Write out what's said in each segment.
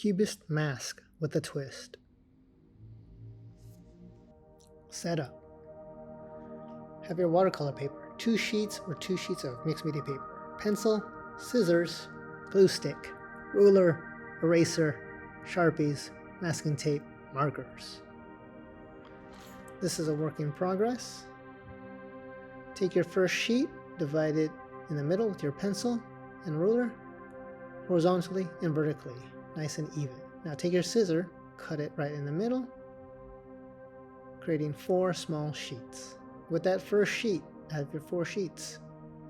Cubist Mask with a twist. Setup. Have your watercolor paper, 2 sheets or 2 sheets of mixed media paper, pencil, scissors, glue stick, ruler, eraser, Sharpies, masking tape, markers. This is a work in progress. Take your first sheet, divide it in the middle with your pencil and ruler, horizontally and vertically, nice and even. Now take your scissor, cut it right in the middle, creating 4 small sheets. With that first sheet, have your 4 sheets.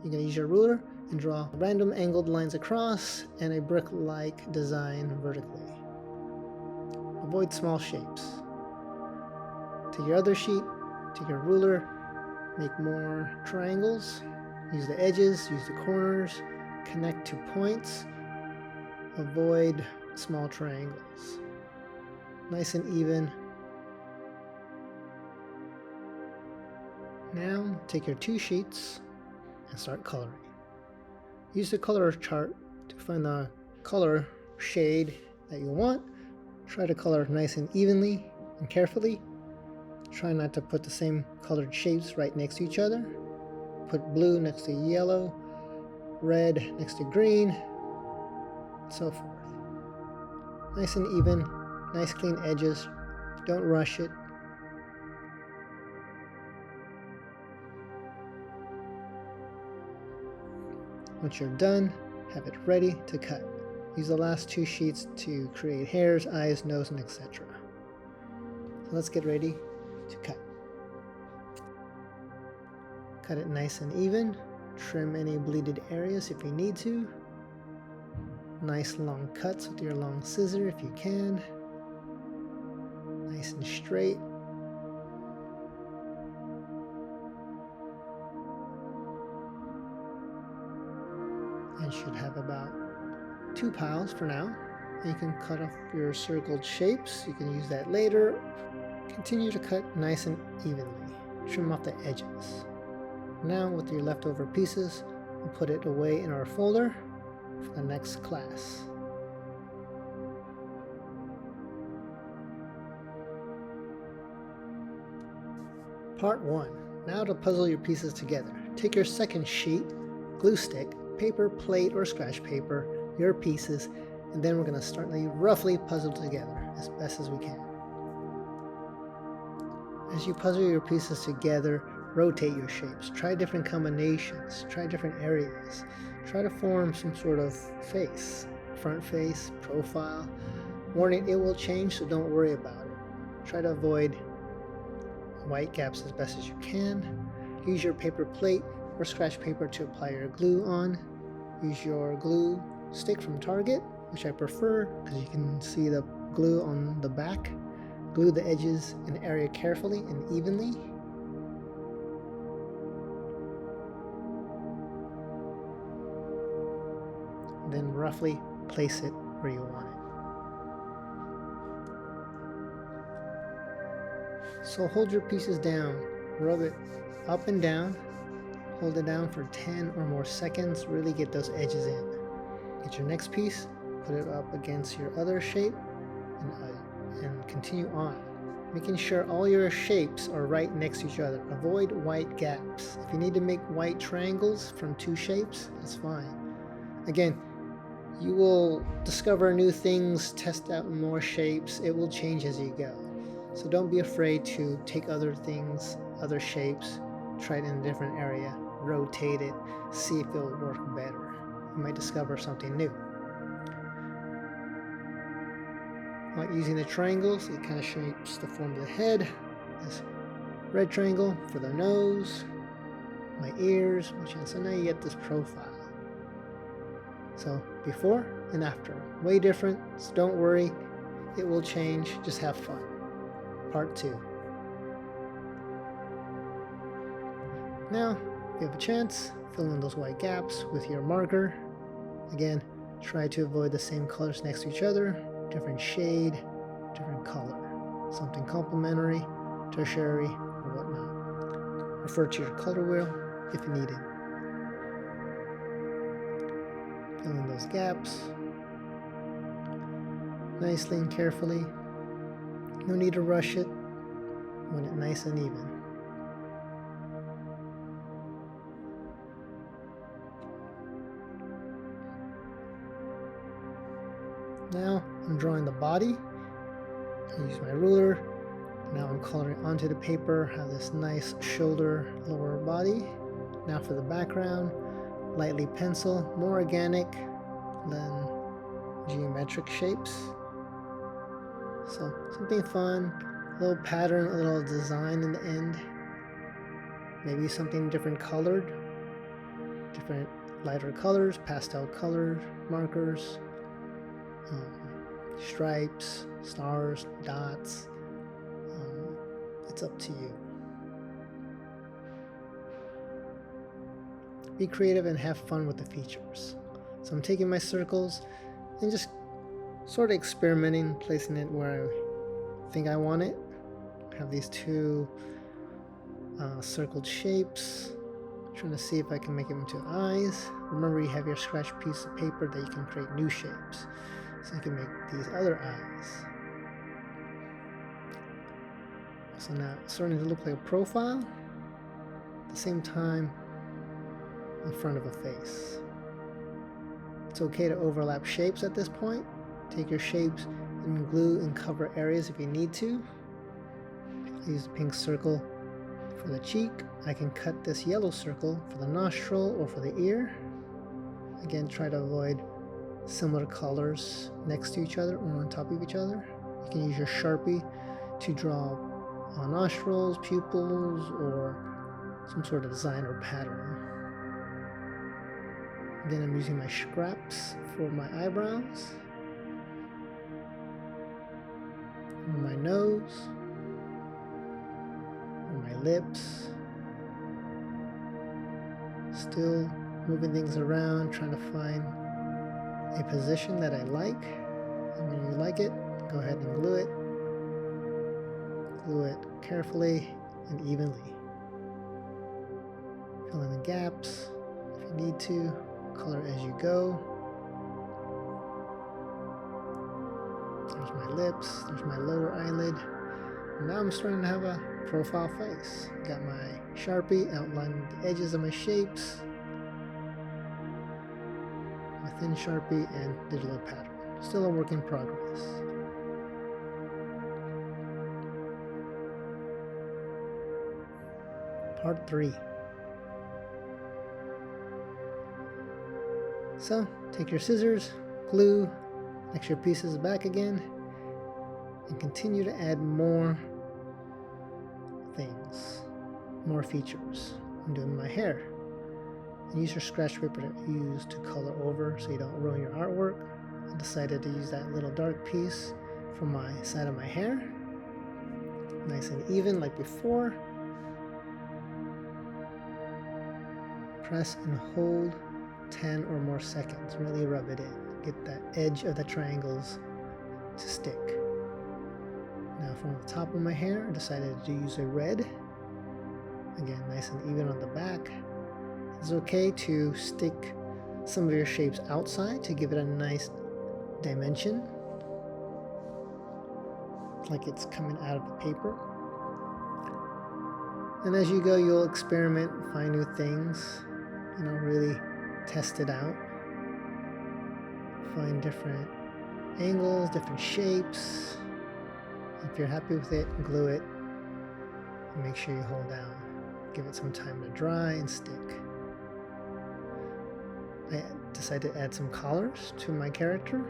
You're going to use your ruler and draw random angled lines across and a brick-like design vertically. Avoid small shapes. Take your other sheet, take your ruler, make more triangles, use the edges, use the corners, connect to points, avoid small triangles. Nice and even. Now take your 2 sheets and start coloring. Use the color chart to find the color shade that you want. Try to color nice and evenly and carefully. Try not to put the same colored shapes right next to each other. Put blue next to yellow, red next to green, and so forth. Nice and even, nice clean edges. Don't rush it. Once you're done, have it ready to cut. Use the last 2 sheets to create hairs, eyes, nose, and etc. So let's get ready to cut. Cut it nice and even. Trim any bleeded areas if you need to. Nice long cuts with your long scissor if you can. Nice and straight. And should have about 2 piles for now. You can cut off your circled shapes. You can use that later. Continue to cut nice and evenly. Trim off the edges. Now with your leftover pieces, we'll put it away in our folder for the next class. Part 1. Now to puzzle your pieces together. Take your second sheet, glue stick, paper, plate, or scratch paper, your pieces, and then we're going to start roughly puzzle together as best as we can. As you puzzle your pieces together, rotate your shapes, try different combinations, try different areas, try to form some sort of face, front face, profile. Warning, it will change, so don't worry about it. Try to avoid white gaps as best as you can. Use your paper plate or scratch paper to apply your glue on. Use your glue stick from Target, which I prefer because you can see the glue on the back. Glue the edges and area carefully and evenly. Then roughly place it where you want it. So hold your pieces down, rub it up and down. Hold it down for 10 or more seconds, really get those edges in. Get your next piece, put it up against your other shape, and continue on. Making sure all your shapes are right next to each other. Avoid white gaps. If you need to make white triangles from 2 shapes, that's fine. Again, you will discover new things, test out more shapes. It will change as you go. So don't be afraid to take other things, other shapes, try it in a different area, rotate it, see if it'll work better. You might discover something new. Like using the triangles, it kind of shapes the form of the head. This red triangle for the nose, my ears, so now you get this profile. So before and after, way different, so don't worry, it will change, just have fun. Part 2. Now, if you have a chance, fill in those white gaps with your marker. Again, try to avoid the same colors next to each other, different shade, different color, something complementary, tertiary, or whatnot. Refer to your color wheel if you need it. Fill in those gaps. nicely and carefully. No need to rush it. Want it nice and even. Now I'm drawing the body. I use my ruler. Now I'm coloring onto the paper. Have this nice shoulder, lower body. Now for the background, lightly pencil, more organic than geometric shapes. So something fun, a little pattern, a little design in the end. Maybe something different colored, different lighter colors, pastel colors, markers, stripes, stars, dots. It's up to you. Be creative and have fun with the features. So I'm taking my circles and just sort of experimenting, placing it where I think I want it. I have these two circled shapes. Trying to see if I can make them into eyes. Remember, you have your scratch piece of paper that you can create new shapes. So you can make these other eyes. So now it's starting to look like a profile. At the same time, in front of a face. It's okay to overlap shapes at this point. Take your shapes and glue and cover areas if you need to. Use the pink circle for the cheek. I can cut this yellow circle for the nostril or for the ear. Again, try to avoid similar colors next to each other or on top of each other. You can use your Sharpie to draw nostrils, pupils, or some sort of design or pattern. Again, I'm using my scraps for my eyebrows, or my nose, or my lips. Still moving things around, trying to find a position that I like. And when you like it, go ahead and glue it. Glue it carefully and evenly. Fill in the gaps if you need to. Color as you go. There's my lips, there's my lower eyelid. And now I'm starting to have a profile face. Got my Sharpie outlining the edges of my shapes. My thin Sharpie and digital pattern. Still a work in progress. Part 3. So, take your scissors, glue extra pieces back again, and continue to add more things, more features. I'm doing my hair. And use your scratch paper that you use to color over so you don't ruin your artwork. I decided to use that little dark piece for my side of my hair. Nice and even like before. Press and hold 10 or more seconds. Really rub it in. Get that edge of the triangles to stick. Now from the top of my hair, I decided to use a red. Again, nice and even on the back. It's okay to stick some of your shapes outside to give it a nice dimension. Like it's coming out of the paper. And as you go, you'll experiment, find new things, really test it out. Find different angles, different shapes. If you're happy with it, glue it. And make sure you hold down. Give it some time to dry and stick. I decided to add some collars to my character.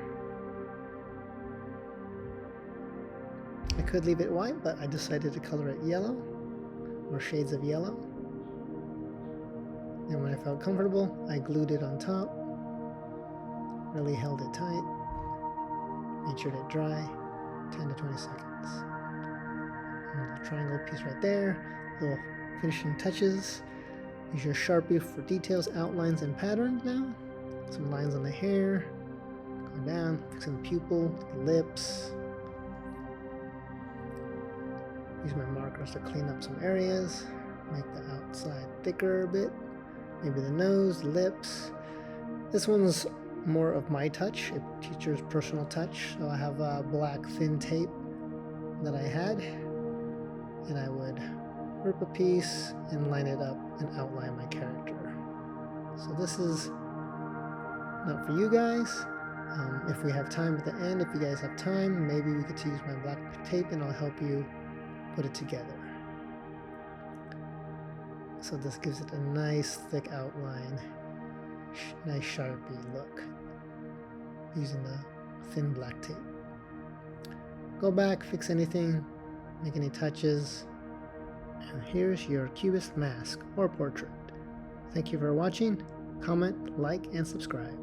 I could leave it white, but I decided to color it yellow, or shades of yellow. And when I felt comfortable, I glued it on top. Really held it tight. Made sure to dry 10 to 20 seconds. And the triangle piece right there. Little finishing touches. Use your Sharpie for details, outlines, and patterns now. Some lines on the hair. Go down, fixing the pupil, the lips. Use my markers to clean up some areas. Make the outside thicker a bit. Maybe the nose, lips. This one's more of my touch, a teacher's personal touch. So I have a black thin tape that I had, and I would rip a piece and line it up and outline my character. So this is not for you guys. If we have time at the end, if you guys have time, maybe we could use my black tape and I'll help you put it together. So this gives it a nice thick outline, nice Sharpie look, using the thin black tape. Go back, fix anything, make any touches, and here's your Cubist mask or portrait. Thank you for watching. Comment, like, and subscribe.